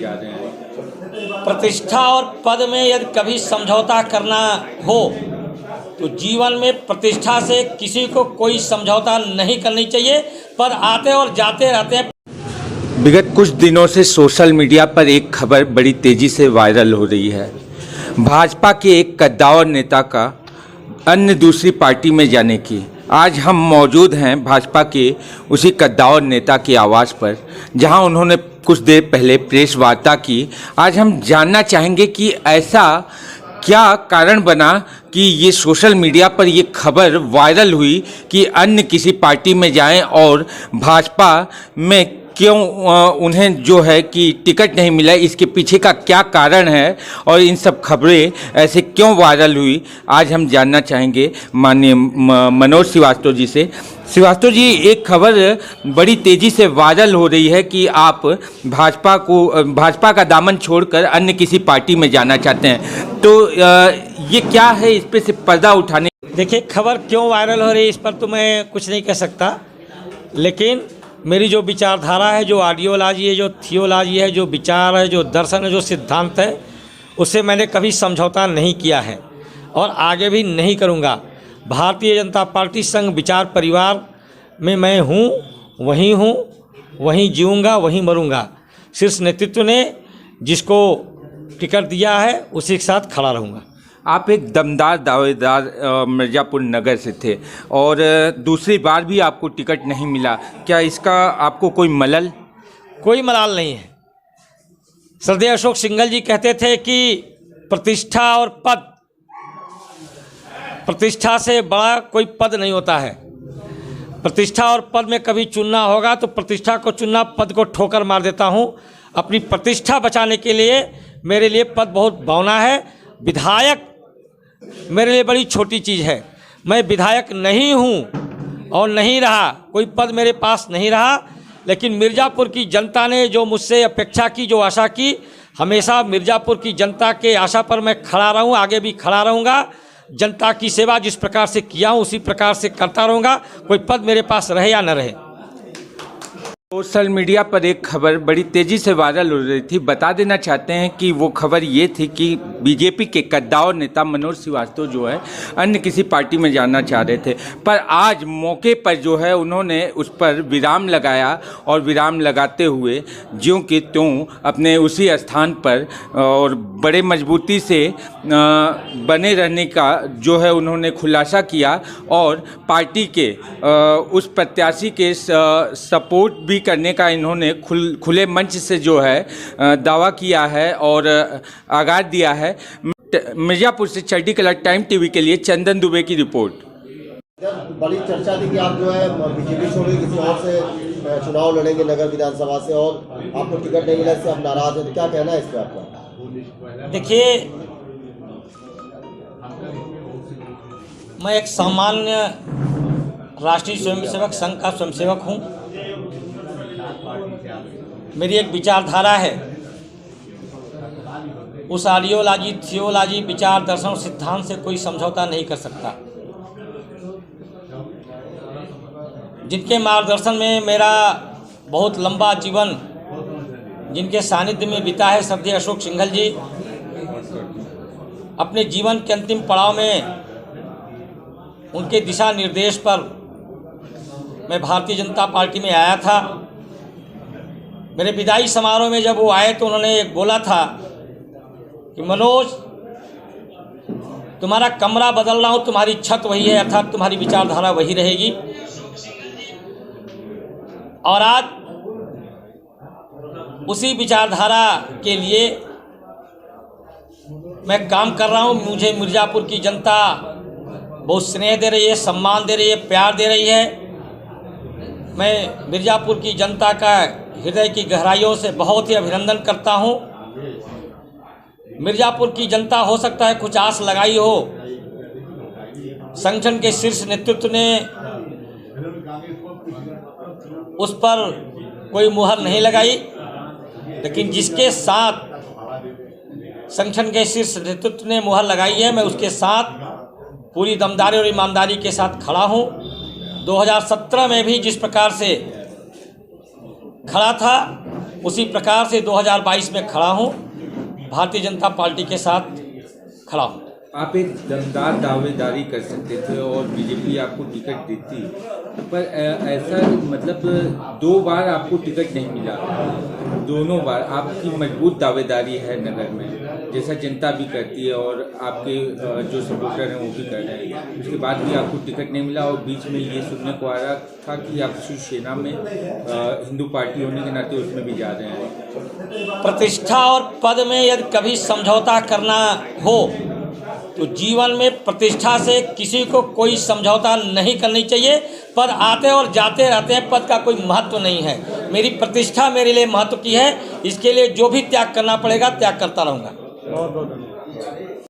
जा रहे हैं। प्रतिष्ठा और पद में यदि कभी समझौता करना हो तो जीवन में प्रतिष्ठा से किसी को कोई समझौता नहीं करनी चाहिए। पद आते और जाते रहते हैं। विगत कुछ दिनों से सोशल मीडिया पर एक खबर बड़ी तेजी से वायरल हो रही है। भाजपा के एक कद्दावर नेता का अन्य दूसरी पार्टी में जाने की। आज हम मौजूद हैं भाजपा के उसी कद्दावर नेता के आवास पर, जहां उन्होंने कुछ देर पहले प्रेस वार्ता की। आज हम जानना चाहेंगे कि ऐसा क्या कारण बना कि ये सोशल मीडिया पर ये खबर वायरल हुई कि अन्य किसी पार्टी में जाएं और भाजपा में क्यों उन्हें जो है कि टिकट नहीं मिला, इसके पीछे का क्या कारण है और इन सब खबरें ऐसे क्यों वायरल हुई, आज हम जानना चाहेंगे माननीय मनोज श्रीवास्तव जी से। श्रीवास्तव जी, एक खबर बड़ी तेज़ी से वायरल हो रही है कि आप भाजपा का दामन छोड़कर अन्य किसी पार्टी में जाना चाहते हैं, तो ये क्या है, इस पर से पर्दा उठाने। देखिए, खबर क्यों वायरल हो रही है इस पर तो मैं कुछ नहीं कह सकता, लेकिन मेरी जो विचारधारा है, जो आइडियोलॉजी है, जो थियोलॉजी है, जो विचार है, जो दर्शन है, जो सिद्धांत है, उससे मैंने कभी समझौता नहीं किया है और आगे भी नहीं करूँगा। भारतीय जनता पार्टी संघ विचार परिवार में मैं हूँ, वहीं जीऊँगा, वहीं मरूँगा। शीर्ष नेतृत्व ने जिसको टिकट दिया है उसी के साथ खड़ा रहूँगा। आप एक दमदार दावेदार मिर्ज़ापुर नगर से थे और दूसरी बार भी आपको टिकट नहीं मिला, क्या इसका आपको कोई मलल? कोई मलाल नहीं है। श्रद्धेय अशोक सिंघल जी कहते थे कि प्रतिष्ठा और पद, प्रतिष्ठा से बड़ा कोई पद नहीं होता है। प्रतिष्ठा और पद में कभी चुनना होगा तो प्रतिष्ठा को चुनना, पद को ठोकर मार देता हूँ। अपनी प्रतिष्ठा बचाने के लिए मेरे लिए पद बहुत भावना है। विधायक मेरे लिए बड़ी छोटी चीज़ है। मैं विधायक नहीं हूँ और नहीं रहा, कोई पद मेरे पास नहीं रहा, लेकिन मिर्ज़ापुर की जनता ने जो मुझसे अपेक्षा की, जो आशा की, हमेशा मिर्ज़ापुर की जनता के आशा पर मैं खड़ा रहूँ, आगे भी खड़ा रहूँगा। जनता की सेवा जिस प्रकार से किया हूँ उसी प्रकार से करता रहूँगा, कोई पद मेरे पास रहे या न रहे। सोशल मीडिया पर एक खबर बड़ी तेज़ी से वायरल हो रही थी। बता देना चाहते हैं कि वो खबर ये थी कि बीजेपी के कद्दावर नेता मनोज श्रीवास्तव जो है अन्य किसी पार्टी में जाना चाह रहे थे, पर आज मौके पर जो है उन्होंने उस पर विराम लगाया और विराम लगाते हुए ज्यों कि त्यों अपने उसी स्थान पर और बड़े मजबूती से बने रहने का जो है उन्होंने खुलासा किया और पार्टी के उस प्रत्याशी के सपोर्ट भी करने का इन्होंने खुले मंच से जो है दावा किया है और आगाज दिया है। मिर्ज़ापुर से चढ़ी कला टाइम टीवी के लिए चंदन दुबे की रिपोर्ट। बड़ी चर्चा थी कि आप जो है बीजेपी छोड़ के किसी और से चुनाव लड़ेंगे नगर विधानसभा से और आपको टिकट नहीं मिला, इससे आप नाराज हैं, तो क्या कहना है इस पर आपका? देखिए, मैं एक सामान्य राष्ट्रीय स्वयंसेवक संघ का स्वयंसेवक हूँ। मेरी एक विचारधारा है, उस आइडियोलॉजी, थियोलॉजी, विचार, दर्शन, सिद्धांत से कोई समझौता नहीं कर सकता। जिनके मार्गदर्शन में मेरा बहुत लंबा जीवन, जिनके सानिध्य में बीता है, श्रद्धेय अशोक सिंघल जी, अपने जीवन के अंतिम पड़ाव में उनके दिशा निर्देश पर मैं भारतीय जनता पार्टी में आया था। मेरे विदाई समारोह में जब वो आए तो उन्होंने एक बोला था कि मनोज, तुम्हारा कमरा बदल रहा हूँ, तुम्हारी छत वही है, अर्थात तुम्हारी विचारधारा वही रहेगी। और आज उसी विचारधारा के लिए मैं काम कर रहा हूँ। मुझे मिर्ज़ापुर की जनता बहुत स्नेह दे रही है, सम्मान दे रही है, प्यार दे रही है। मैं मिर्ज़ापुर की जनता का हृदय की गहराइयों से बहुत ही अभिनंदन करता हूँ। मिर्ज़ापुर की जनता हो सकता है कुछ आस लगाई हो, संगठन के शीर्ष नेतृत्व ने उस पर कोई मुहर नहीं लगाई, लेकिन जिसके साथ संगठन के शीर्ष नेतृत्व ने मुहर लगाई है, मैं उसके साथ पूरी दमदारी और ईमानदारी के साथ खड़ा हूँ। 2017 में भी जिस प्रकार से खड़ा था, उसी प्रकार से 2022 में खड़ा हूँ, भारतीय जनता पार्टी के साथ खड़ा हूँ। आप एक दमदार दावेदारी कर सकते थे और बीजेपी आपको टिकट देती, पर ऐसा मतलब 2 बार आपको टिकट नहीं मिला। दोनों बार आपकी मजबूत दावेदारी है नगर में, जैसा जनता भी करती है और आपके जो सपोर्टर हैं वो भी कर रहे हैं। उसके बाद भी आपको टिकट नहीं मिला और बीच में ये सुनने को आ रहा था कि आप शिवसेना में हिंदू पार्टी होने के नाते उसमें भी जा रहे हैं। प्रतिष्ठा और पद में यदि कभी समझौता करना हो तो जीवन में प्रतिष्ठा से किसी को कोई समझौता नहीं करनी चाहिए। पद आते और जाते रहते हैं, पद का कोई महत्व नहीं है। मेरी प्रतिष्ठा मेरे लिए महत्व की है, इसके लिए जो भी त्याग करना पड़ेगा त्याग करता रहूँगा।